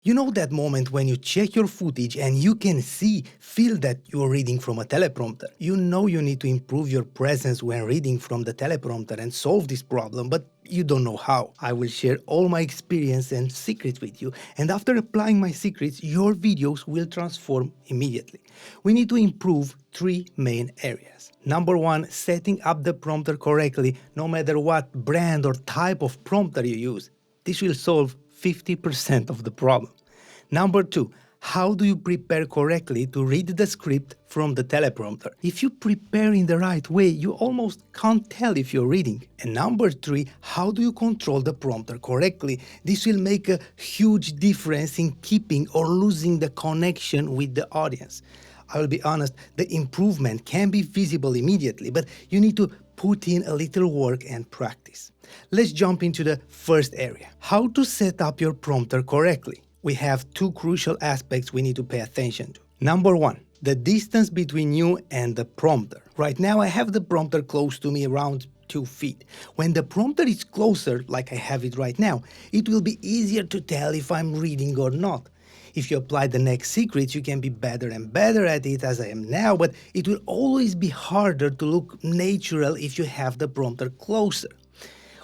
You know that moment when you check your footage and you can feel that you're reading from a teleprompter. You know you need to improve your presence when reading from the teleprompter and solve this problem, but you don't know how. I will share all my experience and secrets with you, and after applying my secrets, your videos will transform immediately. We need to improve three main areas. Number one, setting up the prompter correctly, no matter what brand or type of prompter you use. This will solve 50% of the problem. Number two, how do you prepare correctly to read the script from the teleprompter? If you prepare in the right way, you almost can't tell if you're reading. And number three, how do you control the prompter correctly? This will make a huge difference in keeping or losing the connection with the audience. I will be honest, the improvement can be visible immediately, but you need to put in a little work and practice. Let's jump into the first area. How to set up your prompter correctly. We have two crucial aspects we need to pay attention to. Number one, the distance between you and the prompter. Right now I have the prompter close to me, around 2 feet. When the prompter is closer, like I have it right now, it will be easier to tell if I'm reading or not. If you apply the next secrets, you can be better and better at it as I am now, but it will always be harder to look natural if you have the prompter closer.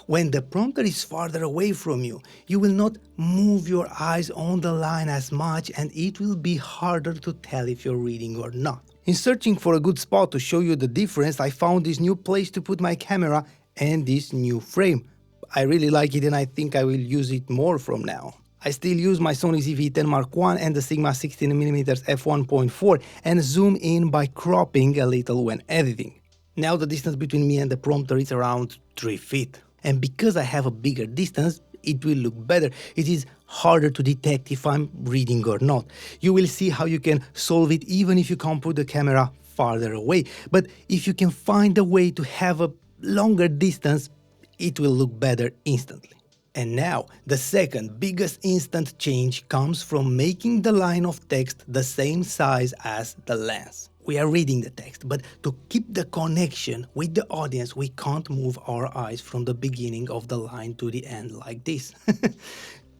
When the prompter is farther away from you, you will not move your eyes on the line as much, and it will be harder to tell if you're reading or not. In searching for a good spot to show you the difference, I found this new place to put my camera and this new frame. I really like it and I think I will use it more from now. I still use my Sony ZV-10 Mark I and the Sigma 16mm f1.4 and zoom in by cropping a little when editing. Now the distance between me and the prompter is around 3 feet. And because I have a bigger distance, it will look better. It is harder to detect if I'm reading or not. You will see how you can solve it even if you can't put the camera farther away. But if you can find a way to have a longer distance, it will look better instantly. And now, the second biggest instant change comes from making the line of text the same size as the lens. We are reading the text, but to keep the connection with the audience, we can't move our eyes from the beginning of the line to the end like this.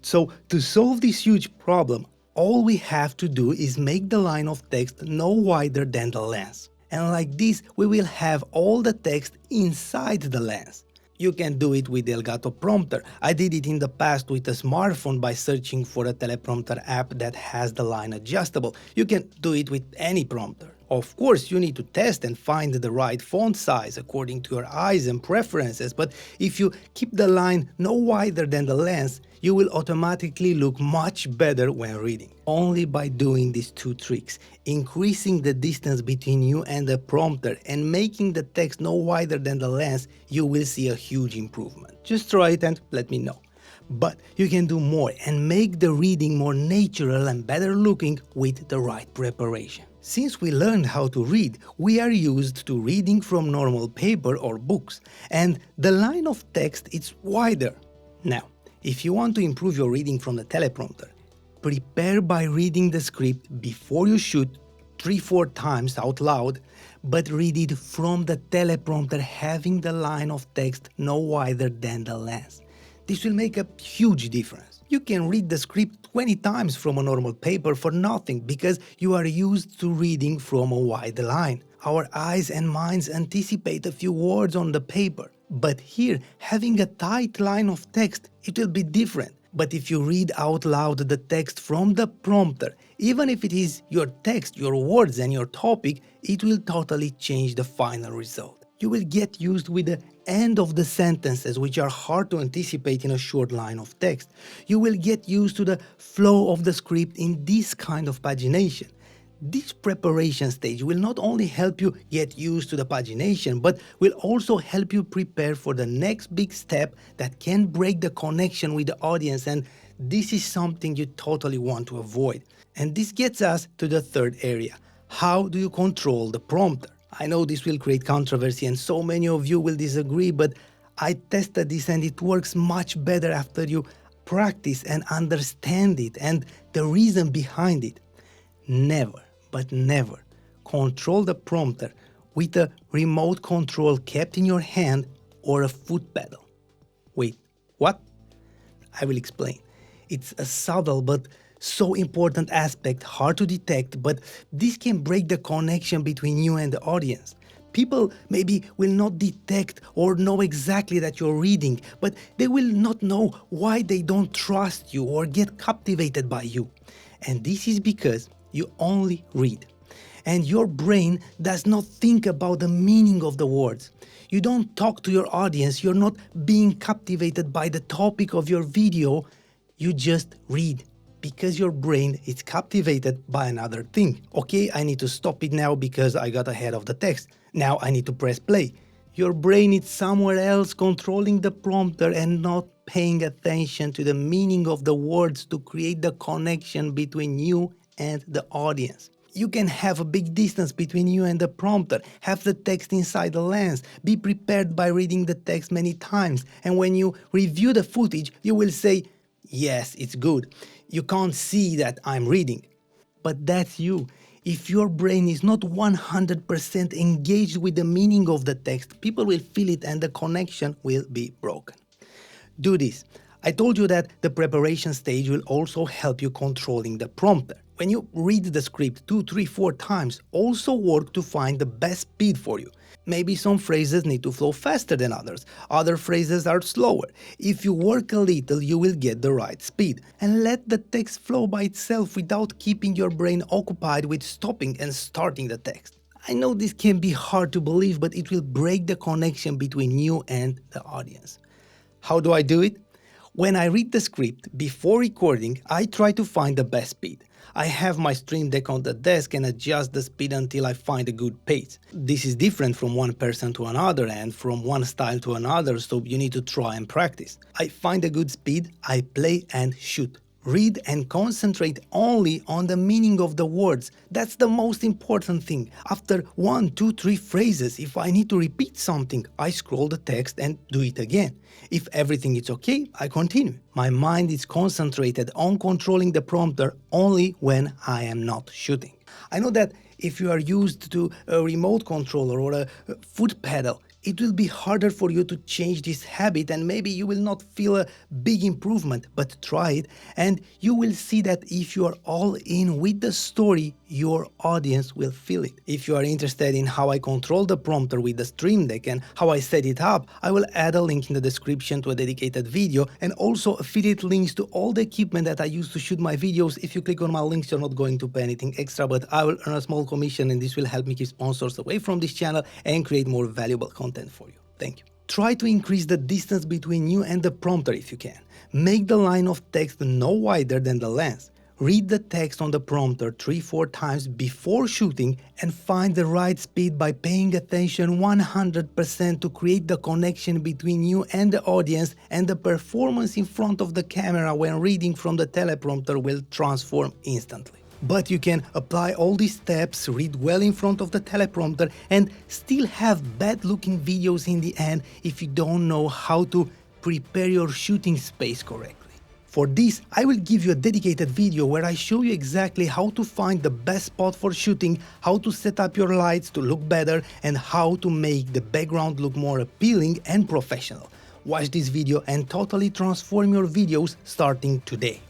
So, to solve this huge problem, all we have to do is make the line of text no wider than the lens. And like this, we will have all the text inside the lens. You can do it with the Elgato prompter. I did it in the past with a smartphone by searching for a teleprompter app that has the line adjustable. You can do it with any prompter. Of course, you need to test and find the right font size according to your eyes and preferences, but if you keep the line no wider than the lens, you will automatically look much better when reading. Only by doing these two tricks, increasing the distance between you and the prompter and making the text no wider than the lens, you will see a huge improvement. Just try it and let me know. But you can do more and make the reading more natural and better looking with the right preparation. Since we learned how to read, we are used to reading from normal paper or books, and the line of text is wider. Now, if you want to improve your reading from the teleprompter, prepare by reading the script before you shoot 3-4 times out loud, but read it from the teleprompter having the line of text no wider than the lens. This will make a huge difference. You can read the script 20 times from a normal paper for nothing because you are used to reading from a wide line. Our eyes and minds anticipate a few words on the paper. But here, having a tight line of text, it will be different. But if you read out loud the text from the prompter, even if it is your text, your words and your topic, it will totally change the final result. You will get used with the end of the sentences, which are hard to anticipate in a short line of text. You will get used to the flow of the script in this kind of pagination. This preparation stage will not only help you get used to the pagination, but will also help you prepare for the next big step that can break the connection with the audience, and this is something you totally want to avoid. And this gets us to the third area. How do you control the prompter? I know this will create controversy and so many of you will disagree, but I tested this and it works much better after you practice and understand it and the reason behind it. Never, but never, control the prompter with a remote control kept in your hand or a foot pedal. Wait, what? I will explain. It's a subtle but So important aspect, hard to detect, but this can break the connection between you and the audience. People maybe will not detect or know exactly that you're reading, but they will not know why they don't trust you or get captivated by you. And this is because you only read. And your brain does not think about the meaning of the words. You don't talk to your audience, you're not being captivated by the topic of your video, you just read. Because your brain is captivated by another thing. Okay, I need to stop it now because I got ahead of the text. Now I need to press play. Your brain is somewhere else controlling the prompter and not paying attention to the meaning of the words to create the connection between you and the audience. You can have a big distance between you and the prompter, have the text inside the lens, be prepared by reading the text many times, and when you review the footage, you will say, yes, it's good. You can't see that I'm reading. But that's you. If your brain is not 100% engaged with the meaning of the text, people will feel it and the connection will be broken. Do this. I told you that the preparation stage will also help you controlling the prompter. When you read the script 2, 3, 4 times, also work to find the best speed for you. Maybe some phrases need to flow faster than others, other phrases are slower. If you work a little, you will get the right speed. And let the text flow by itself without keeping your brain occupied with stopping and starting the text. I know this can be hard to believe, but it will break the connection between you and the audience. How do I do it? When I read the script before recording, I try to find the best speed. I have my stream deck on the desk and adjust the speed until I find a good pace. This is different from one person to another and from one style to another, so you need to try and practice. I find a good speed, I play and shoot. Read and concentrate only on the meaning of the words. That's the most important thing. After 1, 2, 3 phrases, if I need to repeat something, I scroll the text and do it again. If everything is okay, I continue. My mind is concentrated on controlling the prompter only when I am not shooting. I know that if you are used to a remote controller or a foot pedal, it will be harder for you to change this habit and maybe you will not feel a big improvement, but try it and you will see that if you are all in with the story, your audience will feel it. If you are interested in how I control the prompter with the Stream Deck and how I set it up, I will add a link in the description to a dedicated video and also affiliate links to all the equipment that I use to shoot my videos. If you click on my links, you're not going to pay anything extra, but I will earn a small commission and this will help me keep sponsors away from this channel and create more valuable content for you. Thank you. Try to increase the distance between you and the prompter if you can. Make the line of text no wider than the lens. Read the text on the prompter 3-4 times before shooting and find the right speed by paying attention 100% to create the connection between you and the audience, and the performance in front of the camera when reading from the teleprompter will transform instantly. But you can apply all these steps, read well in front of the teleprompter and still have bad looking videos in the end if you don't know how to prepare your shooting space correctly. For this, I will give you a dedicated video where I show you exactly how to find the best spot for shooting, how to set up your lights to look better, and how to make the background look more appealing and professional. Watch this video and totally transform your videos starting today.